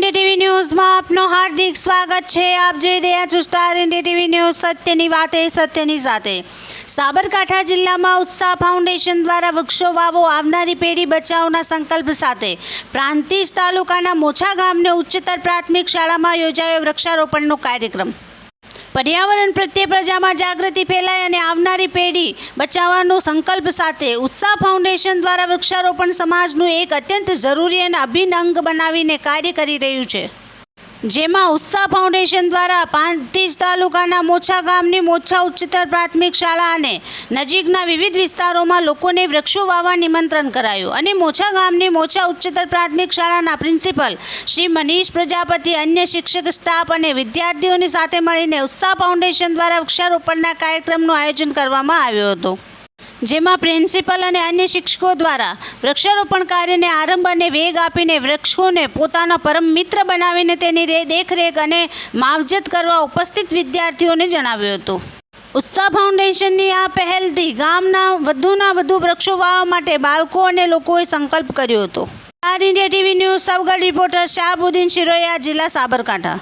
India TV news में आपनो हार्दिक स्वागत है। आप જોઈ રહ્યા છો સ્ટાર ઇન્ડિયા ટીવી ન્યૂઝ, સત્યની વાતે સત્યની સાથે। સાબરકાંઠા જિલ્લામાં ઉત્સાહ ફાઉન્ડેશન દ્વારા વૃક્ષો વાવો આવનારી પેઢી બચાવોના સંકલ્પ સાથે પ્રાંતિજ તાલુકાના મોછા ગામને ઉચ્ચતર પ્રાથમિક શાળામાં યોજાયો વૃક્ષારોપણનો કાર્યક્રમ। पर्यावरण प्रत्ये प्रजा में जागृति फैलाय अने आवनारी पेढ़ी बचाववानो संकल्प साथे उत्साह फाउंडेशन द्वारा वृक्षारोपण समाजनु एक अत्यंत जरूरी अने अभिन्न अंग बनावीने कार्य करी रह्युं छे। जेमां उत्साह फाउंडेशन द्वारा प्रांतिज तालुकाना मोछा गामनी मोछा उच्चतर प्राथमिक शाळा अने नजीकना विविध विस्तारोमां लोकोने वृक्षो वाववा निमंत्रण करायुं अने मोछा गामनी मोछा उच्चतर प्राथमिक शाळाना प्रिंसिपल श्री मनीष प्रजापति, अन्य शिक्षक स्टाफ अने विद्यार्थीओनी साथे मळीने उत्साह फाउंडेशन द्वारा वृक्षारोपणना कार्यक्रमनुं आयोजन करवामां આવ્યું હતું। જેમાં પ્રિન્સિપલ અને અન્ય શિક્ષકો દ્વારા વૃક્ષારોપણ કાર્યને આરંભ અને વેગ આપીને વૃક્ષોને પોતાનો પરમ મિત્ર બનાવીને તેની દેખરેખ અને માવજત કરવા ઉપસ્થિત વિદ્યાર્થીઓને જણાવ્યું હતું। ઉત્સાહ ફાઉન્ડેશનની આ પહેલથી ગામના વધુના વધુ વૃક્ષો વાવવા માટે બાળકો અને લોકોએ સંકલ્પ કર્યો હતો। Star India TV news Savgadh reporter Shahbuddin Shiroya, જિલ્લા સાબરકાંઠા।